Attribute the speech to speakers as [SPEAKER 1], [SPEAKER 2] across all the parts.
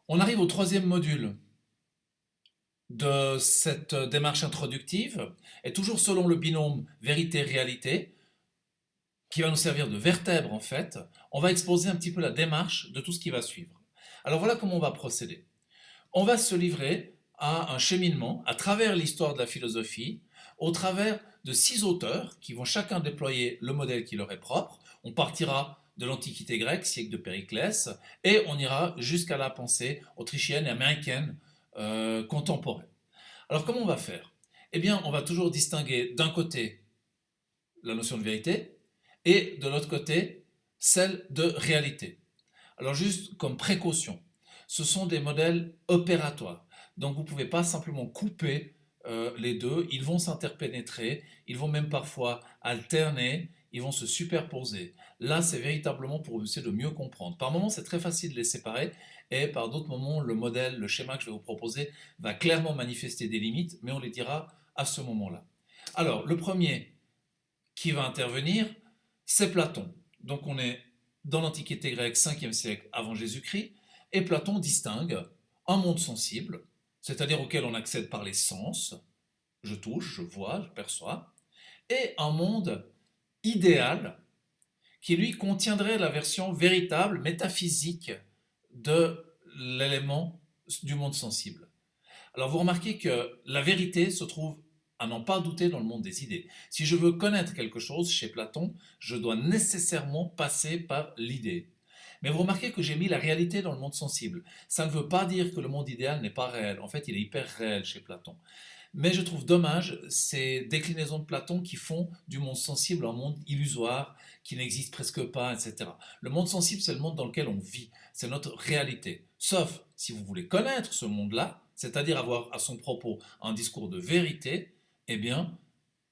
[SPEAKER 1] On arrive au troisième module de cette démarche introductive, et toujours selon le binôme vérité-réalité, qui va nous servir de vertèbre en fait, on va exposer un petit peu la démarche de tout ce qui va suivre. Alors voilà comment on va procéder. On va se livrer à un cheminement à travers l'histoire de la philosophie, au travers de 6 auteurs qui vont chacun déployer le modèle qui leur est propre. On partira de l'Antiquité grecque, siècle de Périclès, et on ira jusqu'à la pensée autrichienne et américaine contemporaine. Alors comment on va faire? Eh bien, on va toujours distinguer d'un côté la notion de vérité et de l'autre côté celle de réalité. Alors juste comme précaution, ce sont des modèles opératoires. Donc vous ne pouvez pas simplement couper les deux, ils vont s'interpénétrer, ils vont même parfois alterner, ils vont se superposer. Là, c'est véritablement pour essayer de mieux comprendre. Par moments, c'est très facile de les séparer, et par d'autres moments, le modèle, le schéma que je vais vous proposer va clairement manifester des limites, mais on les dira à ce moment-là. Alors, le premier qui va intervenir, c'est Platon. Donc on est dans l'Antiquité grecque, 5e siècle avant Jésus-Christ, et Platon distingue un monde sensible, c'est-à-dire auquel on accède par les sens, je touche, je vois, je perçois, et un monde idéal qui lui contiendrait la version véritable, métaphysique de l'élément du monde sensible. Alors vous remarquez que la vérité se trouve à n'en pas douter dans le monde des idées. Si je veux connaître quelque chose chez Platon, je dois nécessairement passer par l'idée. Mais vous remarquez que j'ai mis la réalité dans le monde sensible. Ça ne veut pas dire que le monde idéal n'est pas réel. En fait, il est hyper réel chez Platon. Mais je trouve dommage ces déclinaisons de Platon qui font du monde sensible un monde illusoire, qui n'existe presque pas, etc. Le monde sensible, c'est le monde dans lequel on vit, c'est notre réalité. Sauf si vous voulez connaître ce monde-là, c'est-à-dire avoir à son propos un discours de vérité, eh bien,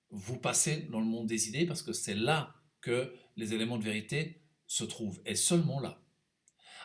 [SPEAKER 1] vous passez dans le monde des idées parce que c'est là que les éléments de vérité se trouvent, et seulement là.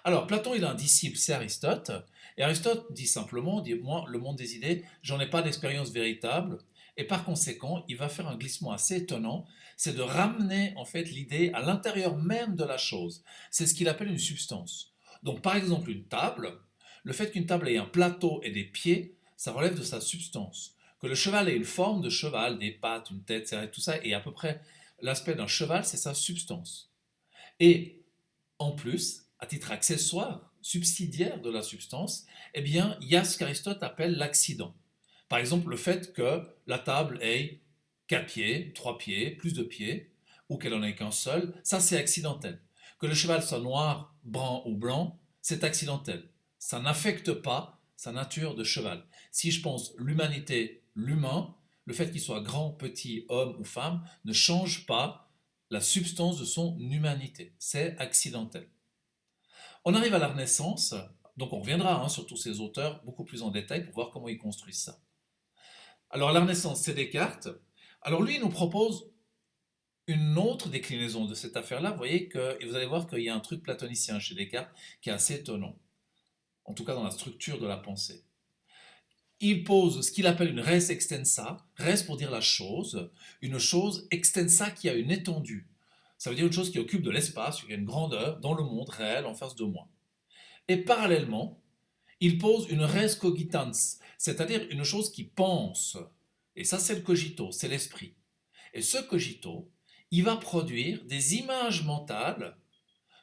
[SPEAKER 1] Alors, Platon, il a un disciple, c'est Aristote. Et Aristote dit simplement, dit, moi, le monde des idées, j'en ai pas d'expérience véritable. Et par conséquent, il va faire un glissement assez étonnant, c'est de ramener en fait l'idée à l'intérieur même de la chose. C'est ce qu'il appelle une substance. Donc, par exemple, une table, le fait qu'une table ait un plateau et des pieds, ça relève de sa substance. Que le cheval ait une forme de cheval, des pattes, une tête, tout ça, et à peu près l'aspect d'un cheval, c'est sa substance. Et en plus, à titre accessoire, subsidiaire de la substance, eh bien, il y a ce qu'Aristote appelle l'accident. Par exemple, le fait que la table ait 4 pieds, 3 pieds, plus de pieds, ou qu'elle en ait qu'un seul, ça c'est accidentel. Que le cheval soit noir, brun ou blanc, c'est accidentel. Ça n'affecte pas sa nature de cheval. Si je pense l'humanité, l'humain, le fait qu'il soit grand, petit, homme ou femme, ne change pas la substance de son humanité. C'est accidentel. On arrive à la Renaissance, donc on reviendra sur tous ces auteurs beaucoup plus en détail pour voir comment ils construisent ça. Alors la Renaissance, c'est Descartes. Alors lui, il nous propose une autre déclinaison de cette affaire-là. Vous voyez que, et vous allez voir qu'il y a un truc platonicien chez Descartes qui est assez étonnant, en tout cas dans la structure de la pensée. Il pose ce qu'il appelle une res extensa, res pour dire la chose, une chose extensa qui a une étendue. Ça veut dire une chose qui occupe de l'espace, qui a une grandeur dans le monde réel en face de moi. Et parallèlement, il pose une res cogitans, c'est-à-dire une chose qui pense. Et ça, c'est le cogito, c'est l'esprit. Et ce cogito, il va produire des images mentales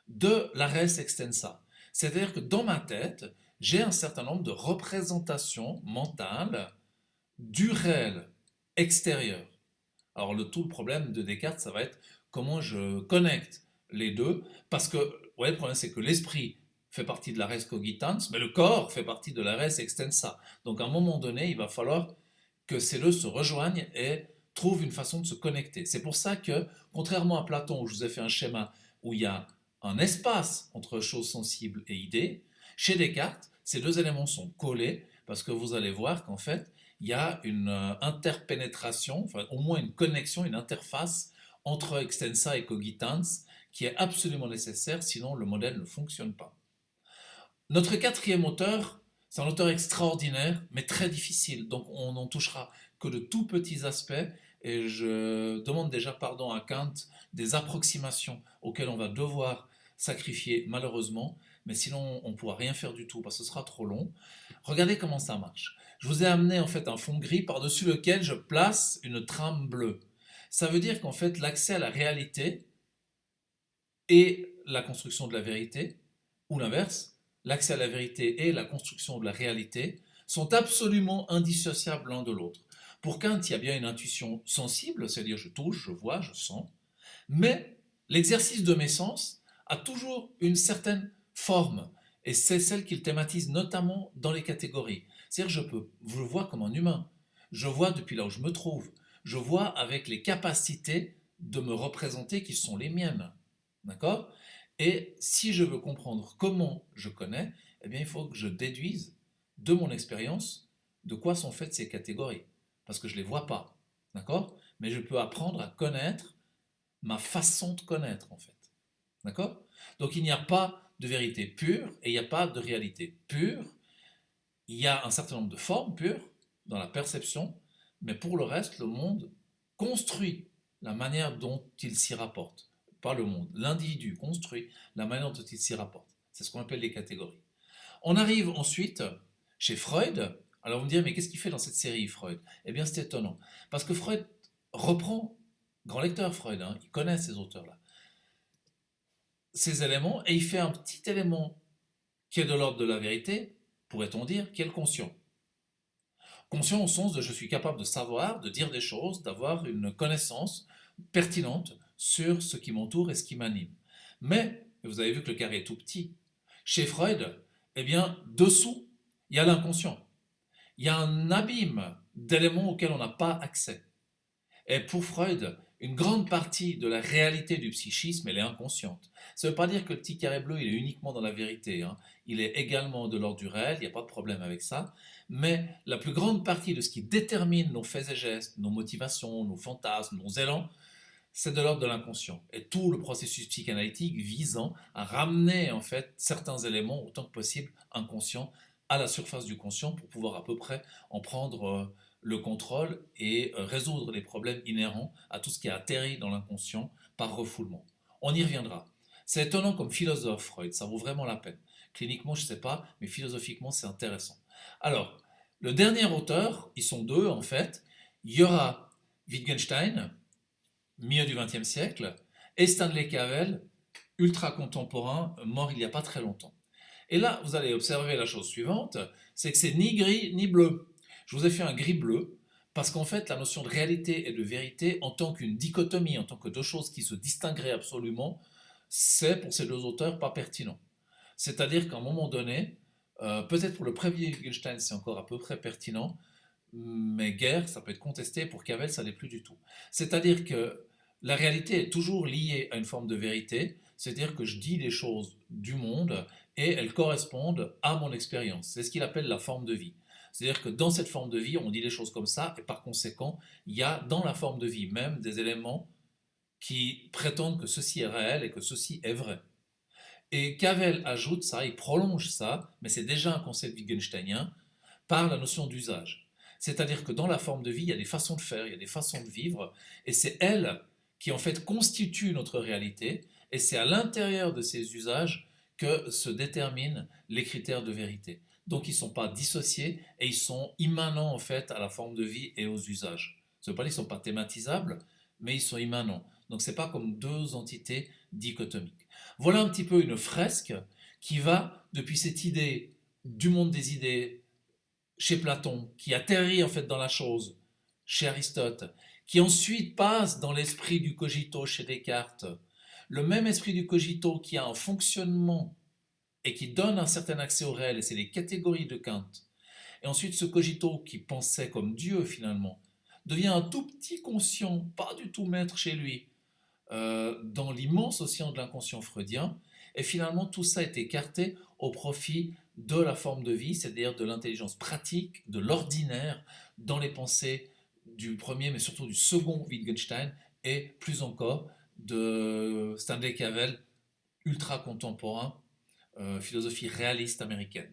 [SPEAKER 1] de la res extensa. C'est-à-dire que dans ma tête, j'ai un certain nombre de représentations mentales du réel extérieur. Alors tout le problème de Descartes, ça va être comment je connecte les deux, parce que ouais, le problème c'est que l'esprit fait partie de la res cogitans, mais le corps fait partie de la res extensa. Donc à un moment donné, il va falloir que ces deux se rejoignent et trouvent une façon de se connecter. C'est pour ça que, contrairement à Platon, où je vous ai fait un schéma où il y a un espace entre choses sensibles et idées, chez Descartes, ces deux éléments sont collés, parce que vous allez voir qu'en fait, il y a une interpénétration, enfin au moins une connexion, une interface entre extensa et cogitans qui est absolument nécessaire, sinon le modèle ne fonctionne pas. Notre quatrième auteur, c'est un auteur extraordinaire, mais très difficile, donc on n'en touchera que de tout petits aspects, et je demande déjà pardon à Kant des approximations auxquelles on va devoir sacrifier malheureusement, mais sinon on ne pourra rien faire du tout parce que ce sera trop long. Regardez comment ça marche. Je vous ai amené en fait un fond gris par-dessus lequel je place une trame bleue. Ça veut dire qu'en fait l'accès à la réalité et la construction de la vérité, ou l'inverse, l'accès à la vérité et la construction de la réalité sont absolument indissociables l'un de l'autre. Pour Kant, il y a bien une intuition sensible, c'est-à-dire je touche, je vois, je sens, mais l'exercice de mes sens a toujours une certaine forme, et c'est celle qu'il thématise notamment dans les catégories. C'est-à-dire je vois comme un humain, je vois depuis là où je me trouve, je vois avec les capacités de me représenter qui sont les miennes. D'accord? Et si je veux comprendre comment je connais, eh bien il faut que je déduise de mon expérience de quoi sont faites ces catégories. Parce que je ne les vois pas. D'accord? Mais je peux apprendre à connaître ma façon de connaître, en fait. D'accord? Donc il n'y a pas de vérité pure et il n'y a pas de réalité pure. Il y a un certain nombre de formes pures dans la perception, mais pour le reste, le monde construit la manière dont il s'y rapporte. Pas le monde, l'individu construit la manière dont il s'y rapporte. C'est ce qu'on appelle les catégories. On arrive ensuite chez Freud. Alors vous me direz, mais qu'est-ce qu'il fait dans cette série, Freud? Eh bien, c'est étonnant. Parce que Freud reprend, grand lecteur Freud, hein, il connaît ces auteurs-là, ces éléments, et il fait un petit élément qui est de l'ordre de la vérité, pourrait-on dire, qui est le conscient. Conscient au sens de je suis capable de savoir, de dire des choses, d'avoir une connaissance pertinente sur ce qui m'entoure et ce qui m'anime. Mais, vous avez vu que le carré est tout petit, chez Freud, eh bien, dessous, il y a l'inconscient. Il y a un abîme d'éléments auxquels on n'a pas accès. Et pour Freud, une grande partie de la réalité du psychisme, elle est inconsciente. Ça ne veut pas dire que le petit carré bleu, il est uniquement dans la vérité, hein. Il est également de l'ordre du réel, il n'y a pas de problème avec ça. Mais la plus grande partie de ce qui détermine nos faits et gestes, nos motivations, nos fantasmes, nos élans, c'est de l'ordre de l'inconscient. Et tout le processus psychanalytique visant à ramener en fait certains éléments autant que possible inconscients à la surface du conscient pour pouvoir à peu près en prendre le contrôle et résoudre les problèmes inhérents à tout ce qui a atterri dans l'inconscient par refoulement. On y reviendra. C'est étonnant comme philosophe, Freud, ça vaut vraiment la peine. Cliniquement, je ne sais pas, mais philosophiquement, c'est intéressant. Alors, le dernier auteur, ils sont deux en fait, il y aura Wittgenstein, milieu du XXe siècle, et Stanley Cavell, ultra contemporain, mort il n'y a pas très longtemps. Et là, vous allez observer la chose suivante, c'est que c'est ni gris ni bleu. Je vous ai fait un gris-bleu, parce qu'en fait, la notion de réalité et de vérité, en tant qu'une dichotomie, en tant que deux choses qui se distingueraient absolument, c'est pour ces deux auteurs pas pertinent. C'est-à-dire qu'à un moment donné, peut-être pour le premier Wittgenstein, c'est encore à peu près pertinent, mais guère, ça peut être contesté, pour Cavell, ça n'est plus du tout. C'est-à-dire que la réalité est toujours liée à une forme de vérité, c'est-à-dire que je dis les choses du monde et elles correspondent à mon expérience. C'est ce qu'il appelle la forme de vie. C'est-à-dire que dans cette forme de vie, on dit les choses comme ça, et par conséquent, il y a dans la forme de vie même des éléments qui prétendent que ceci est réel et que ceci est vrai. Et Cavell ajoute ça, il prolonge ça, mais c'est déjà un concept wittgensteinien, par la notion d'usage. C'est-à-dire que dans la forme de vie, il y a des façons de faire, il y a des façons de vivre, et c'est elles qui en fait constituent notre réalité, et c'est à l'intérieur de ces usages que se déterminent les critères de vérité. Donc ils ne sont pas dissociés, et ils sont immanents en fait à la forme de vie et aux usages. Ça ne veut pas dire qu'ils ne sont pas thématisables, mais ils sont immanents. Donc ce n'est pas comme deux entités dichotomiques. Voilà un petit peu une fresque qui va depuis cette idée du monde des idées chez Platon, qui atterrit en fait dans la chose chez Aristote, qui ensuite passe dans l'esprit du cogito chez Descartes, le même esprit du cogito qui a un fonctionnement et qui donne un certain accès au réel, et c'est les catégories de Kant. Et ensuite ce cogito qui pensait comme Dieu finalement, devient un tout petit conscient, pas du tout maître chez lui, dans l'immense océan de l'inconscient freudien, et finalement tout ça est écarté au profit de la forme de vie, c'est-à-dire de l'intelligence pratique, de l'ordinaire, dans les pensées du premier, mais surtout du second Wittgenstein, et plus encore de Stanley Cavell, ultra contemporain, philosophie réaliste américaine.